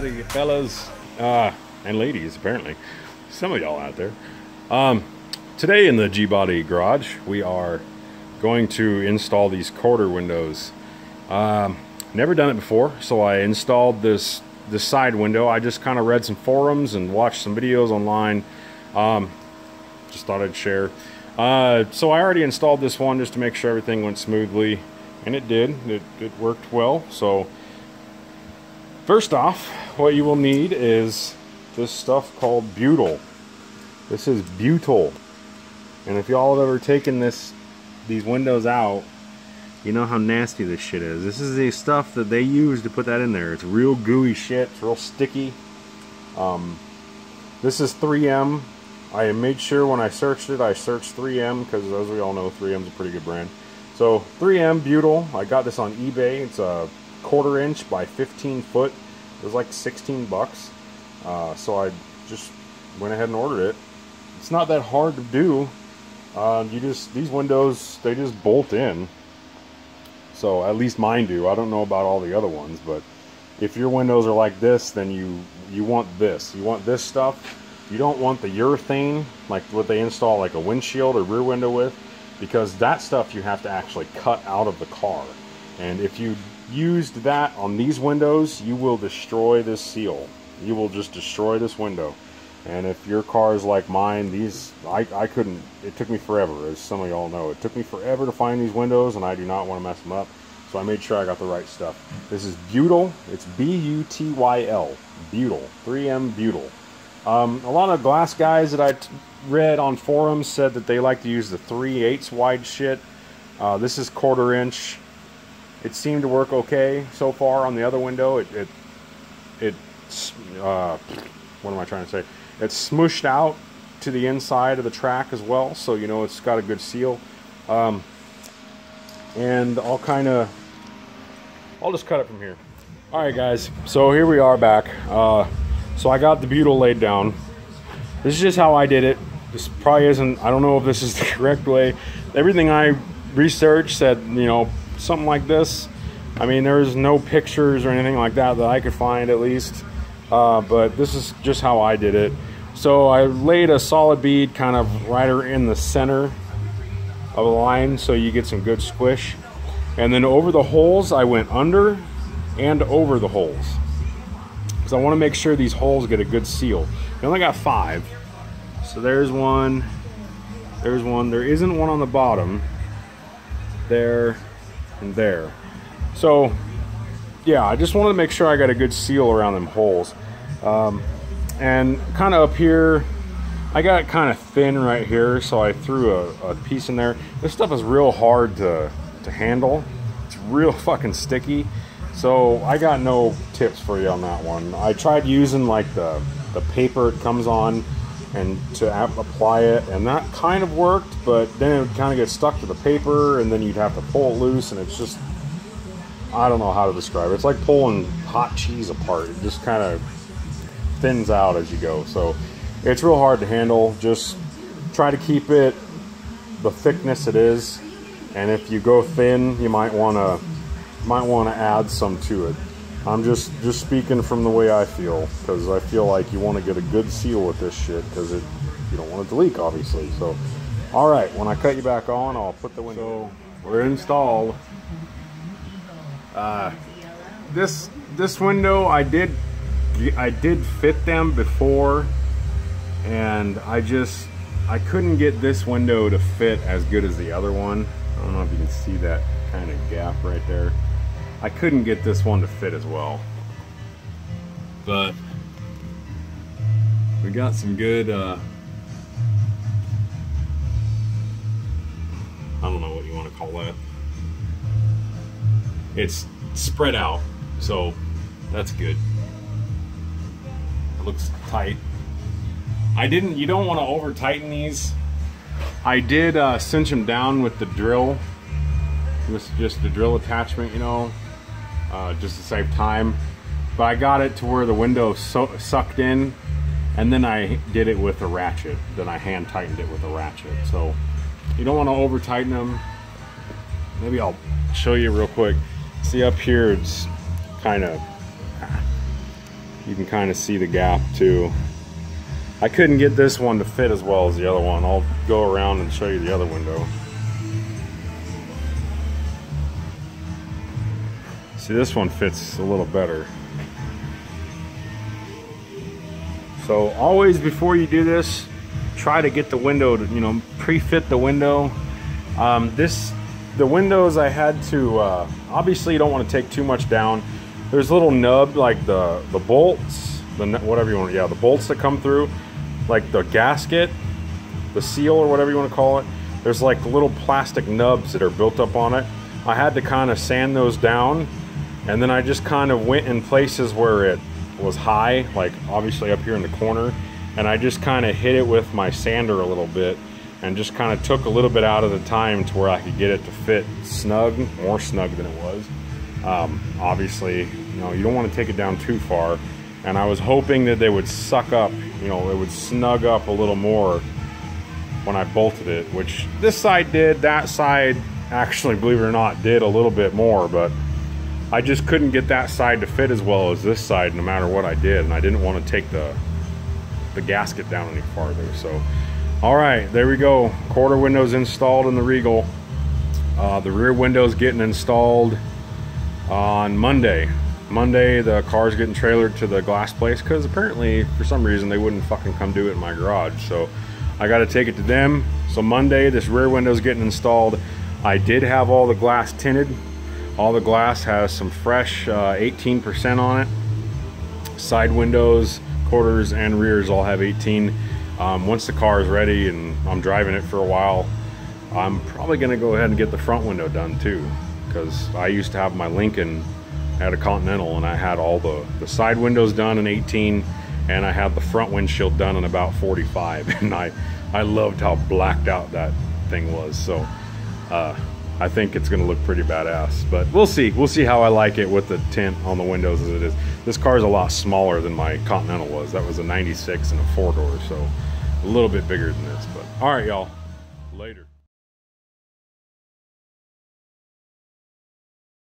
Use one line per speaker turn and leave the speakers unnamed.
Howdy, fellas and ladies, apparently. Some of y'all out there. Today in the G-Body garage, we are going to install these quarter windows. Never done it before, so I installed this side window. I just kind of read some forums and watched some videos online. Just thought I'd share. So I already installed this one just to make sure everything went smoothly, and it did. It worked well. So first off, what you will need is this stuff called butyl. This is butyl, and if y'all have ever taken these windows out, you know how nasty this shit is. This is the stuff that they use to put that in there. It's real gooey shit. It's real sticky. This is 3M. I made sure when I searched it, I searched 3M because, as we all know, 3M is a pretty good brand. So 3M butyl. I got this on eBay. It's a 1/4 inch by 15 foot. It was like 16 bucks. So I just went ahead and ordered it. It's not that hard to do. These windows, they just bolt in. So at least mine do. I don't know about all the other ones, but if your windows are like this, then you want this. You want this stuff. You don't want the urethane, like what they install like a windshield or rear window with, because that stuff you have to actually cut out of the car. And if you used that on these windows, you will destroy this seal. You will just destroy this window. And if your car is like mine, I couldn't, it took me forever, as some of y'all know. It took me forever to find these windows, and I do not want to mess them up. So I made sure I got the right stuff. This is butyl. It's B-U-T-Y-L. Butyl. 3M butyl. A lot of glass guys that I read on forums said that they like to use the 3/8 wide shit. This is 1/4 inch. It seemed to work okay so far on the other window. What am I trying to say? It's smooshed out to the inside of the track as well, so you know it's got a good seal. And I'll just cut it from here. Alright guys, so here we are back. So I got the butyl laid down. This is just how I did it. This probably isn't, I don't know if this is the correct way. Everything I researched said, you know, something like this. I mean, there's no pictures or anything like that I could find, at least. But this is just how I did it. So I laid a solid bead kind of right in the center of the line so you get some good squish. And then over the holes, I went under and over the holes, because I want to make sure these holes get a good seal. I only got 5. So there's one. There's one. There isn't one on the bottom. There and there. So yeah, I just wanted to make sure I got a good seal around them holes. And kind of up here, I got it kind of thin right here, so I threw a piece in there. This stuff is real hard to handle. It's real fucking sticky. So I got no tips for you on that one. I tried using like the paper it comes on and to apply it, and that kind of worked, but then it would kind of get stuck to the paper, and then you'd have to pull it loose, and it's just, I don't know how to describe it. It's like pulling hot cheese apart. It just kind of thins out as you go. So it's real hard to handle. Just try to keep it the thickness it is, and if you go thin, you might want to add some to it. I'm just speaking from the way I feel, because I feel like you want to get a good seal with this shit, because you don't want it to leak, obviously. So all right, when I cut you back on, I'll put the window. We're installed. This window, I did fit them before, and I couldn't get this window to fit as good as the other one. I don't know if you can see that kind of gap right there. I couldn't get this one to fit as well, but we got some good I don't know what you want to call that. It's spread out, so that's good. It looks tight. You don't want to over tighten these. I did cinch them down with the drill. With just the drill attachment, you know, just to save time. But I got it to where the window sucked in, and then I did it with a ratchet. Then I hand tightened it with a ratchet. So you don't want to over tighten them. Maybe I'll show you real quick. See up here, it's kind of, You can kind of see the gap too. I couldn't get this one to fit as well as the other one. I'll go around and show you the other window. See, this one fits a little better. So always before you do this, try to get the window to, you know, pre-fit the window. The windows I had to, obviously you don't want to take too much down. There's a little nub, like the bolts, whatever you want, yeah, the bolts that come through, like the gasket, the seal or whatever you want to call it. There's like little plastic nubs that are built up on it. I had to kind of sand those down, and then I just kind of went in places where it was high, like obviously up here in the corner, and I just kind of hit it with my sander a little bit and just kind of took a little bit out of the time to where I could get it to fit snug, more snug than it was. Obviously, you know, you don't want to take it down too far, and I was hoping that they would suck up, you know, it would snug up a little more when I bolted it, which this side did. That side actually, believe it or not, did a little bit more, but I just couldn't get that side to fit as well as this side no matter what I did, and I didn't want to take the gasket down any farther. So all right, there we go. Quarter windows installed in the Regal. The rear window's getting installed on Monday. The car's getting trailered to the glass place because apparently for some reason they wouldn't fucking come do it in my garage. So I got to take it to them. So Monday, this rear window's getting installed. I did have all the glass tinted. All the glass has some fresh 18% on it. Side windows, quarters, and rears all have 18. Once the car is ready and I'm driving it for a while, I'm probably going to go ahead and get the front window done too, because I used to have my Lincoln at a Continental and I had all the side windows done in 18, and I had the front windshield done in about 45, and I loved how blacked out that thing was. So I think it's going to look pretty badass, but we'll see how I like it with the tint on the windows as it is. This car is a lot smaller than my Continental was. That was a 96 and a 4-door, so a little bit bigger than this. But all right, y'all, later.